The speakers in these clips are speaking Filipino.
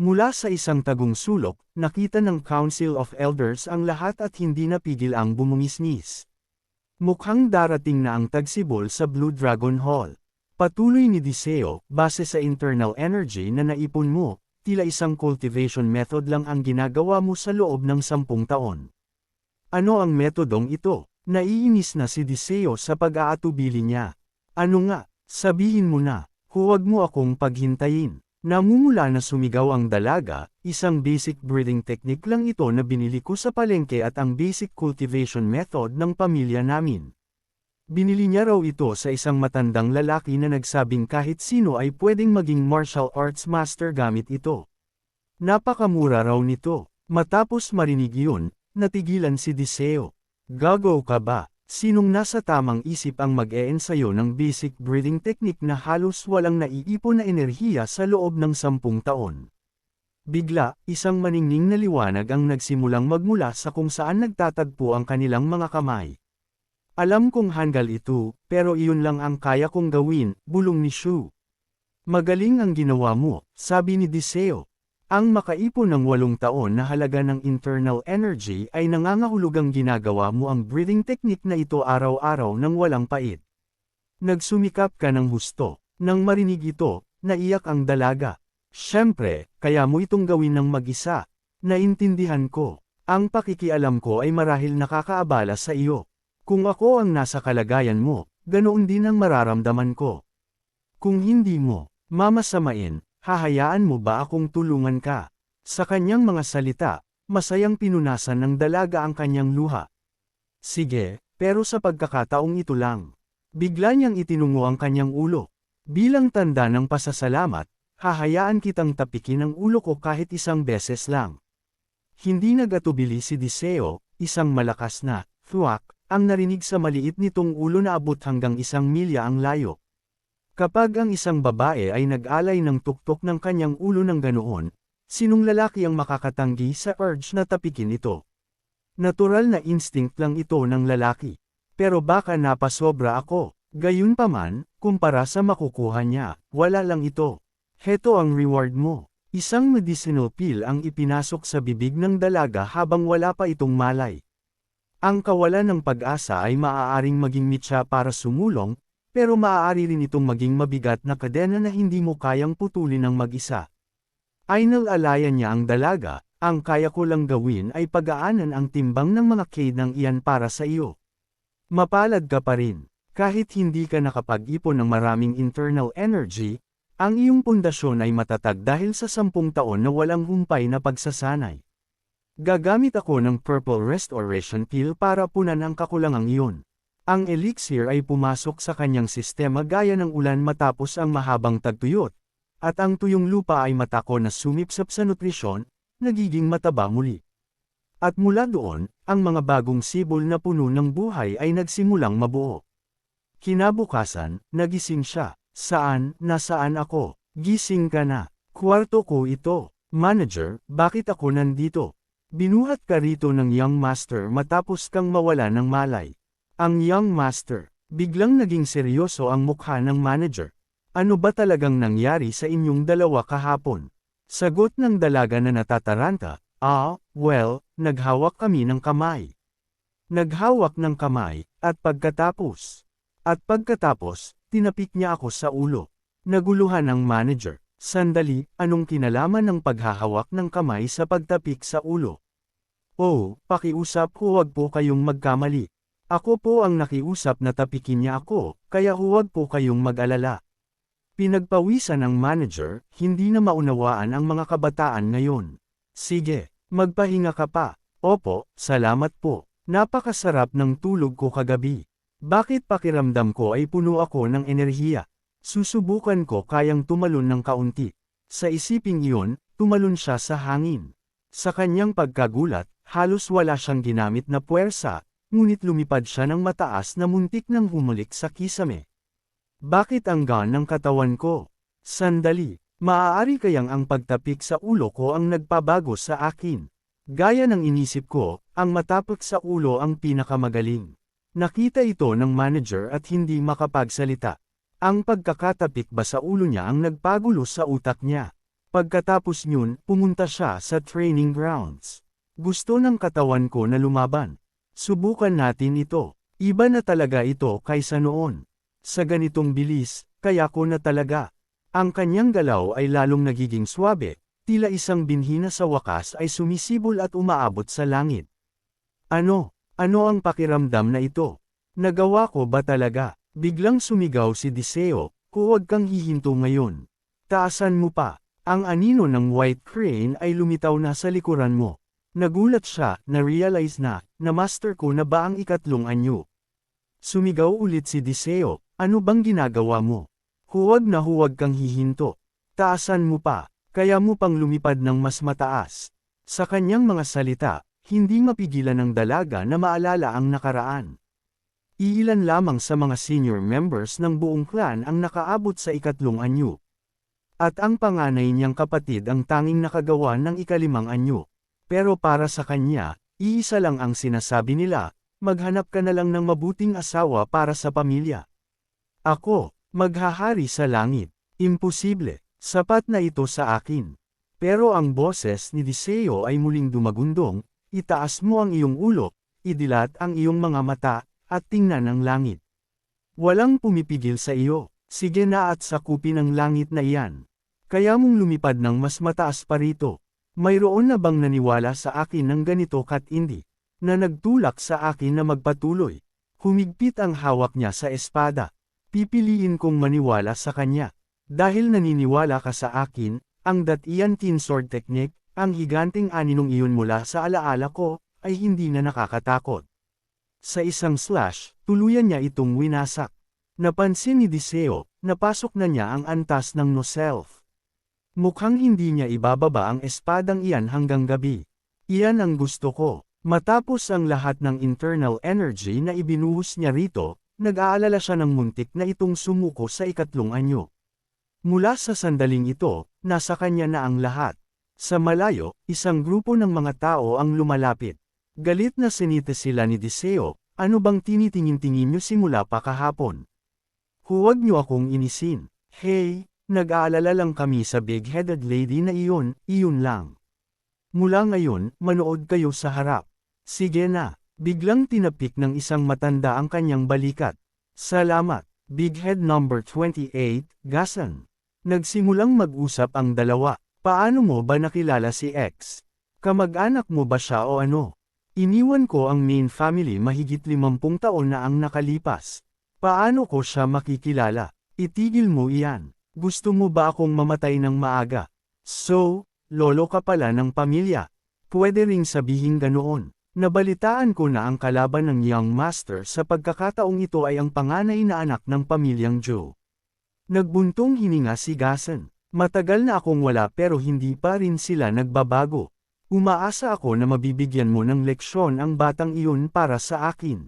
Mula sa isang tagong sulok, nakita ng Council of Elders ang lahat at hindi napigil ang bumungisnis. Mukhang darating na ang tagsibol sa Blue Dragon Hall. Patuloy ni Diseo, base sa internal energy na naipon mo, tila isang cultivation method lang ang ginagawa mo sa loob ng 10 taon. Ano ang metodong ito? Naiinis na si Diseo sa pag-aatubili niya. Ano nga, sabihin mo na, huwag mo akong paghintayin. Namumula na sumigaw ang dalaga, isang basic breeding technique lang ito na binili ko sa palengke at ang basic cultivation method ng pamilya namin. Binili niya raw ito sa isang matandang lalaki na nagsabing kahit sino ay pwedeng maging martial arts master gamit ito. Napakamura raw nito. Matapos marinig yun, natigilan si Diseo. Gago ka ba? Sinong nasa tamang isip ang mag-eensayo ng basic breathing technique na halos walang naiipon na enerhiya sa loob ng 10 taon? Bigla, isang maningning na liwanag ang nagsimulang magmula sa kung saan nagtatagpo ang kanilang mga kamay. Alam kong hanggal ito, pero iyon lang ang kaya kong gawin, bulong ni Shu. Magaling ang ginawa mo, sabi ni Diseo. Ang makaipon ng 8 taon na halaga ng internal energy ay nangangahulugang ginagawa mo ang breathing technique na ito araw-araw ng walang pait. Nagsumikap ka ng husto. Nang marinig ito, naiyak ang dalaga. Siyempre, kaya mo itong gawin ng mag-isa. Naintindihan ko. Ang pakikialam ko ay marahil nakakaabala sa iyo. Kung ako ang nasa kalagayan mo, ganoon din ang mararamdaman ko. Kung hindi mo mamasamain, hahayaan mo ba akong tulungan ka? Sa kanyang mga salita, masayang pinunasan ng dalaga ang kanyang luha. Sige, pero sa pagkakataong ito lang. Bigla niyang itinungo ang kanyang ulo. Bilang tanda ng pasasalamat, hahayaan kitang tapikin ang ulo ko kahit isang beses lang. Hindi nagatubili si Diseo, isang malakas na thwack ang narinig sa maliit nitong ulo na abot hanggang 1 milya ang layo. Kapag ang isang babae ay nag-alay ng tuktok ng kanyang ulo ng ganoon, sinong lalaki ang makakatanggi sa urge na tapikin ito? Natural na instinct lang ito ng lalaki. Pero baka napasobra ako. Gayunpaman, kumpara sa makukuha niya, wala lang ito. Heto ang reward mo. Isang medicinal pill ang ipinasok sa bibig ng dalaga habang wala pa itong malay. Ang kawalan ng pag-asa ay maaaring maging mitya para sumulong, pero maaari rin itong maging mabigat na kadena na hindi mo kayang putulin ng mag-isa. Inalalayan niya ang dalaga, ang kaya ko lang gawin ay pagaanan ang timbang ng mga kade ng iyan para sa iyo. Mapalad ka pa rin. Kahit hindi ka nakapag-ipon ng maraming internal energy, ang iyong pundasyon ay matatag dahil sa 10 taon na walang humpay na pagsasanay. Gagamit ako ng Purple Restoration Pill para punan ang kakulangang iyon. Ang elixir ay pumasok sa kanyang sistema gaya ng ulan matapos ang mahabang tagtuyot, at ang tuyong lupa ay matako na sumipsap sa nutrisyon, nagiging mataba muli. At mula doon, ang mga bagong sibol na puno ng buhay ay nagsimulang mabuo. Kinabukasan, nagising siya. Saan, nasaan ako? Gising ka na. Kwarto ko ito. Manager, bakit ako nandito? Binuhat ka rito ng young master matapos kang mawala ng malay. Ang young master, biglang naging seryoso ang mukha ng manager. Ano ba talagang nangyari sa inyong dalawa kahapon? Sagot ng dalaga na natataranta, well, naghawak kami ng kamay. Naghawak ng kamay, at pagkatapos, tinapik niya ako sa ulo. Naguluhan ang manager. Sandali, anong kinalaman ng paghahawak ng kamay sa pagtapik sa ulo? Oh, pakiusap, huwag po kayong magkamali. Ako po ang nakiusap na tapikin niya ako, kaya huwag po kayong mag-alala. Pinagpawisan ng manager, hindi na maunawaan ang mga kabataan ngayon. Sige, magpahinga ka pa. Opo, salamat po. Napakasarap ng tulog ko kagabi. Bakit pakiramdam ko ay puno ako ng enerhiya? Susubukan ko kayang tumalon ng kaunti. Sa isiping iyon, tumalon siya sa hangin. Sa kanyang pagkagulat, halos wala siyang ginamit na puwersa, ngunit lumipad siya ng mataas na muntik nang humulik sa kisame. Bakit ang gaan ng katawan ko? Sandali, maaari kayang ang pagtapik sa ulo ko ang nagpabago sa akin. Gaya ng inisip ko, ang matapik sa ulo ang pinakamagaling. Nakita ito ng manager at hindi makapagsalita. Ang pagkakatapik ba sa ulo niya ang nagpagulo sa utak niya? Pagkatapos nyun, pumunta siya sa training grounds. Gusto ng katawan ko na lumaban. Subukan natin ito. Iba na talaga ito kaysa noon. Sa ganitong bilis, kaya ko na talaga. Ang kanyang galaw ay lalong nagiging swabe, tila isang binhi na sa wakas ay sumisibol at umaabot sa langit. Ano? Ano ang pakiramdam na ito? Nagawa ko ba talaga? Biglang sumigaw si Diseo, huwag kang hihinto ngayon. Taasan mo pa. Ang anino ng white crane ay lumitaw na sa likuran mo. Nagulat siya, na-realize na master ko na ba ang ikatlong anyo. Sumigaw ulit si Diseo, ano bang ginagawa mo? Huwag na huwag kang hihinto. Taasan mo pa, kaya mo pang lumipad ng mas mataas. Sa kanyang mga salita, hindi mapigilan ng dalaga na maalala ang nakaraan. Iilan lamang sa mga senior members ng buong clan ang nakaabot sa ikatlong anyo. At ang panganay niyang kapatid ang tanging nakagawa ng ikalimang anyo. Pero para sa kanya, iisa lang ang sinasabi nila, maghanap ka na lang ng mabuting asawa para sa pamilya. Ako, maghahari sa langit. Imposible, sapat na ito sa akin. Pero ang boses ni Diseo ay muling dumagundong, itaas mo ang iyong ulo, idilat ang iyong mga mata, at tingnan ang langit. Walang pumipigil sa iyo, sige na at sakupin ang langit na iyan. Kaya mong lumipad ng mas mataas pa rito. Mayroon na bang naniwala sa akin ng ganito katindi, na nagtulak sa akin na magpatuloy? Humigpit ang hawak niya sa espada. Pipiliin kong maniwala sa kanya. Dahil naniniwala ka sa akin, ang Datian Tin Sword Technique, ang higanting aninong iyon mula sa alaala ko, ay hindi na nakakatakot. Sa isang slash, tuluyan niya itong winasak. Napansin ni Diseo, napasok na niya ang antas ng no-self. Mukhang hindi niya ibababa ang espadang iyan hanggang gabi. Iyan ang gusto ko. Matapos ang lahat ng internal energy na ibinuhos niya rito, nag-aalala siya ng muntik na itong sumuko sa ikatlong anyo. Mula sa sandaling ito, nasa kanya na ang lahat. Sa malayo, isang grupo ng mga tao ang lumalapit. Galit na sinita sila ni Diseo, ano bang tinitingin-tingin niyo simula pa kahapon? Huwag niyo akong inisin. Hey! Nag-aalala lang kami sa big-headed lady na iyon lang. Mula ngayon, manood kayo sa harap. Sige na, biglang tinapik ng isang matanda ang kanyang balikat. Salamat, Bighead number 28, Gasan. Nagsimulang mag-usap ang dalawa. Paano mo ba nakilala si X? Kamag-anak mo ba siya o ano? Iniwan ko ang main family mahigit 50 taon na ang nakalipas. Paano ko siya makikilala? Itigil mo iyan. Gusto mo ba akong mamatay ng maaga? So, lolo ka pala ng pamilya. Pwede ring sabihin ganoon. Nabalitaan ko na ang kalaban ng Young Master sa pagkakataong ito ay ang panganay na anak ng pamilyang Joe. Nagbuntong hininga si Gasan. Matagal na akong wala pero hindi pa rin sila nagbabago. Umaasa ako na mabibigyan mo ng leksyon ang batang iyon para sa akin.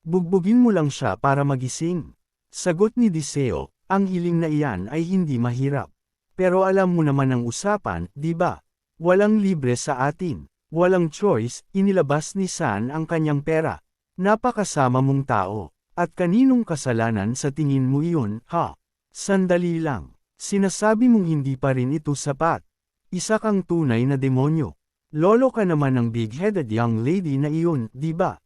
Bugbugin mo lang siya para magising. Sagot ni Diseo. Ang hiling na iyan ay hindi mahirap. Pero alam mo naman ang usapan, di ba? Walang libre sa atin. Walang choice, inilabas ni San ang kanyang pera. Napakasama mong tao. At kaninong kasalanan sa tingin mo iyon, ha? Sandali lang. Sinasabi mong hindi pa rin ito sapat. Isa kang tunay na demonyo. Lolo ka naman ng big-headed young lady na iyon, di ba?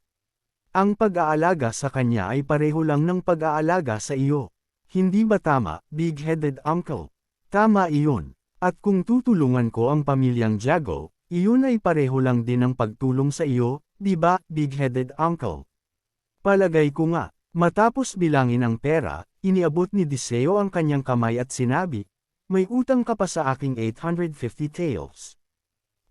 Ang pag-aalaga sa kanya ay pareho lang ng pag-aalaga sa iyo. Hindi ba tama, big-headed uncle? Tama iyon. At kung tutulungan ko ang pamilyang Jago, iyon ay pareho lang din ang pagtulong sa iyo, di ba, big-headed uncle? Palagay ko nga. Matapos bilangin ang pera, iniabot ni Diseo ang kanyang kamay at sinabi, may utang ka pa sa aking 850 taels.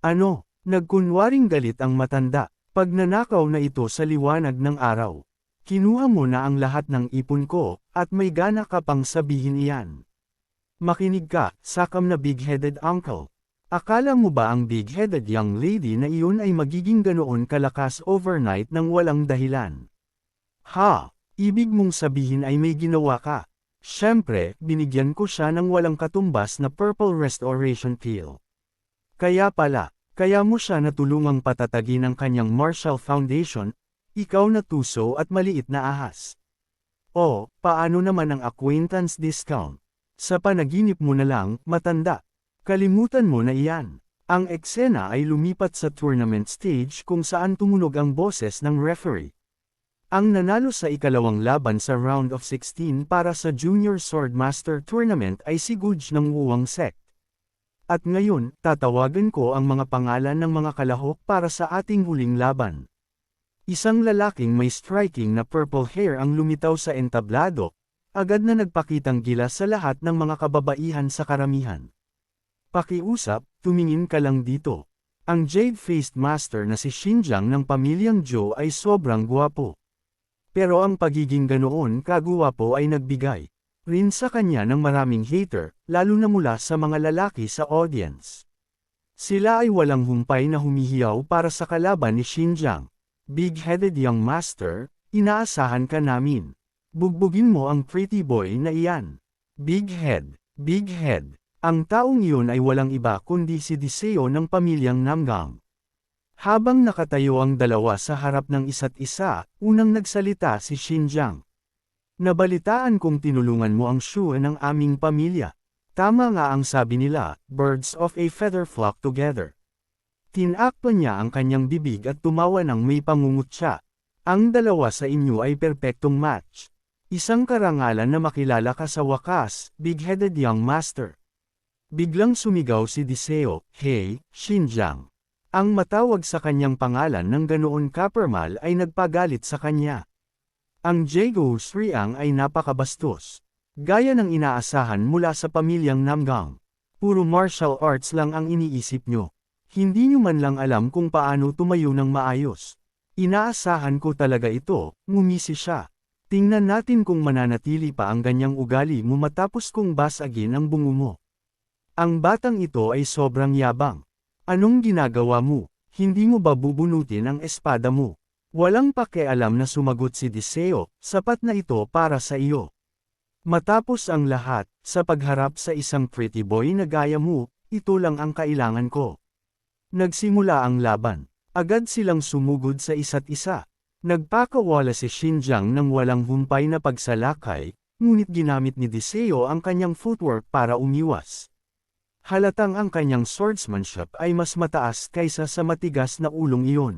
Ano? Nagkunwaring galit ang matanda. Pagnanakaw na ito sa liwanag ng araw. Kinuha mo na ang lahat ng ipon ko, at may gana ka pang sabihin iyan. Makinig ka, sakam na big-headed uncle. Akala mo ba ang big-headed young lady na iyon ay magiging ganoon kalakas overnight nang walang dahilan? Ha? Ibig mong sabihin ay may ginawa ka. Siyempre, binigyan ko siya ng walang katumbas na purple restoration pill. Kaya pala, kaya mo siya natulungang patatagin ang kanyang Marshall Foundation, ikaw na tuso at maliit na ahas. O, paano naman ang acquaintance discount? Sa panaginip mo na lang, matanda. Kalimutan mo na iyan. Ang eksena ay lumipat sa tournament stage kung saan tumunog ang boses ng referee. Ang nanalo sa ikalawang laban sa round of 16 para sa Junior Swordmaster Tournament ay si Guj ng Wuwang Sect. At ngayon, tatawagan ko ang mga pangalan ng mga kalahok para sa ating huling laban. Isang lalaking may striking na purple hair ang lumitaw sa entablado, agad na nagpakitang gilas sa lahat ng mga kababaihan sa karamihan. Pakiusap, tumingin ka lang dito. Ang jade-faced master na si Xinjiang ng pamilyang Zhou ay sobrang guwapo. Pero ang pagiging ganoon kaguwapo ay nagbigay rin sa kanya ng maraming hater, lalo na mula sa mga lalaki sa audience. Sila ay walang humpay na humihiyaw para sa kalaban ni Xinjiang. Big-headed young master, inaasahan ka namin. Bugbugin mo ang pretty boy na iyan. Big head, big head. Ang taong iyon ay walang iba kundi si Diseo ng pamilyang Namgang. Habang nakatayo ang dalawa sa harap ng isa't isa, unang nagsalita si Xinjiang. Nabalitaan kong tinulungan mo ang Shu ng aming pamilya. Tama nga ang sabi nila, birds of a feather flock together. Tinakpan niya ang kanyang bibig at tumawa ng may pangungutya. Ang dalawa sa inyo ay perpektong match. Isang karangalan na makilala ka sa wakas, big-headed young master. Biglang sumigaw si Diseo, "Hey, Xinjiang." Ang matawag sa kanyang pangalan ng ganoon kapermal ay nagpagalit sa kanya. Ang Jago Sriang ay napakabastos. Gaya ng inaasahan mula sa pamilyang Namgang. Puro martial arts lang ang iniisip nyo. Hindi nyo man lang alam kung paano tumayo ng maayos. Inaasahan ko talaga ito, ngumisi siya. Tingnan natin kung mananatili pa ang ganyang ugali mo matapos kong basagin ang bungo mo. Ang batang ito ay sobrang yabang. Anong ginagawa mo? Hindi mo ba bubunutin ang espada mo? Walang pakialam na sumagot si Diseo, sapat na ito para sa iyo. Matapos ang lahat, sa pagharap sa isang pretty boy na gaya mo, ito lang ang kailangan ko. Nagsimula ang laban. Agad silang sumugod sa isa't isa. Nagpakawala si Xinjiang ng walang humpay na pagsalakay, ngunit ginamit ni Diseo ang kanyang footwork para umiwas. Halatang ang kanyang swordsmanship ay mas mataas kaysa sa matigas na ulong iyon.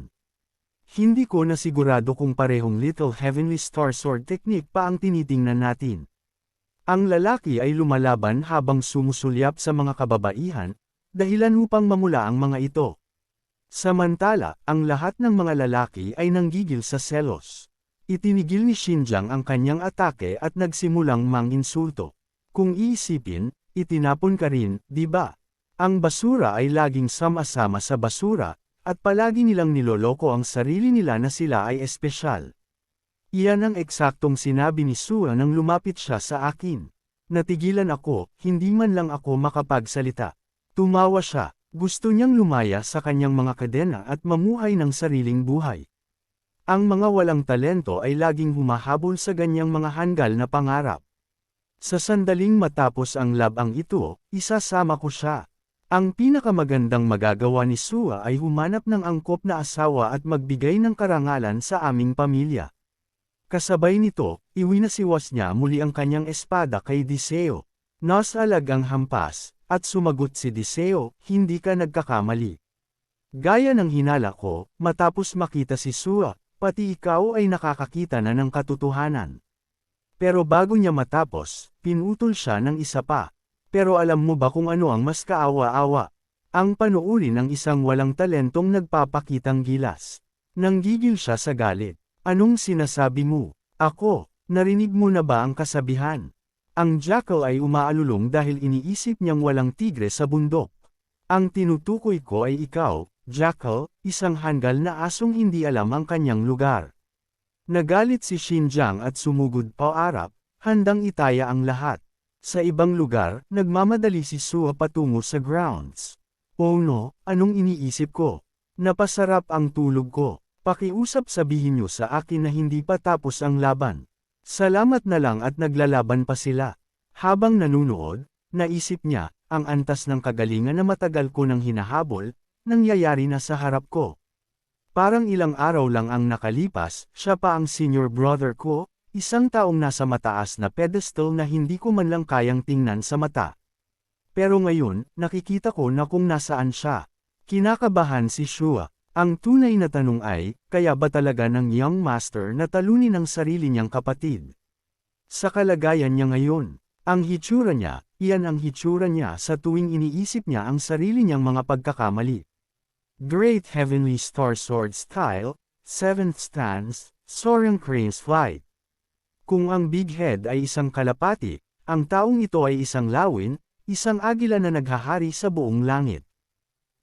Hindi ko nasigurado kung parehong Little Heavenly Star Sword technique pa ang tinitingnan natin. Ang lalaki ay lumalaban habang sumusulyap sa mga kababaihan, dahilan upang mamula ang mga ito. Samantala, ang lahat ng mga lalaki ay nanggigil sa selos. Itinigil ni Xinjiang ang kanyang atake at nagsimulang manginsulto. Kung iisipin, itinapon ka rin, di ba? Ang basura ay laging sama-sama sa basura, at palagi nilang niloloko ang sarili nila na sila ay espesyal. Iyan ang eksaktong sinabi ni Sua nang lumapit siya sa akin. Natigilan ako, hindi man lang ako makapagsalita. Tumawa siya, gusto niyang lumaya sa kanyang mga kadena at mamuhay ng sariling buhay. Ang mga walang talento ay laging humahabol sa ganyang mga hanggal na pangarap. Sa sandaling matapos ang labang ito, isasama ko siya. Ang pinakamagandang magagawa ni Sua ay humanap ng angkop na asawa at magbigay ng karangalan sa aming pamilya. Kasabay nito, iwinasiwas niya muli ang kanyang espada kay Diseo. Nasalag ang hampas, at sumagot si Diseo, hindi ka nagkakamali. Gaya ng hinala ko, matapos makita si Sua, pati ikaw ay nakakakita na ng katotohanan. Pero bago niya matapos, pinutol siya ng isa pa. Pero alam mo ba kung ano ang mas kaawa-awa? Ang panuuri ng isang walang talentong nagpapakitang gilas. Nanggigil siya sa galit. Anong sinasabi mo? Ako, narinig mo na ba ang kasabihan? Ang jackal ay umaalulong dahil iniisip niyang walang tigre sa bundok. Ang tinutukoy ko ay ikaw, jackal, isang hanggal na asong hindi alam ang kanyang lugar. Nagalit si Xinjiang at sumugod paarap, handang itaya ang lahat. Sa ibang lugar, nagmamadali si Sua patungo sa grounds. Oh no, anong iniisip ko? Napasarap ang tulog ko. Pakiusap sabihin niyo sa akin na hindi pa tapos ang laban. Salamat na lang at naglalaban pa sila. Habang nanunood, naisip niya, ang antas ng kagalingan na matagal ko nang hinahabol, nangyayari na sa harap ko. Parang ilang araw lang ang nakalipas, siya pa ang senior brother ko, isang taong nasa mataas na pedestal na hindi ko man lang kayang tingnan sa mata. Pero ngayon, nakikita ko na kung nasaan siya. Kinakabahan si Shua. Ang tunay na tanong ay, kaya ba talaga ng young master na talunin ang sarili niyang kapatid? Sa kalagayan niya ngayon, ang hitsura niya, iyan ang hitsura niya sa tuwing iniisip niya ang sarili niyang mga pagkakamali. Great Heavenly Star Sword Style, 7th Stance, Soaring Crane's Flight. Kung ang Big Head ay isang kalapati, ang taong ito ay isang lawin, isang agila na naghahari sa buong langit.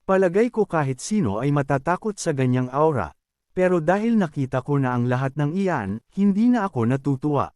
Palagay ko kahit sino ay matatakot sa ganyang aura, pero dahil nakita ko na ang lahat ng iyan, hindi na ako natutuwa.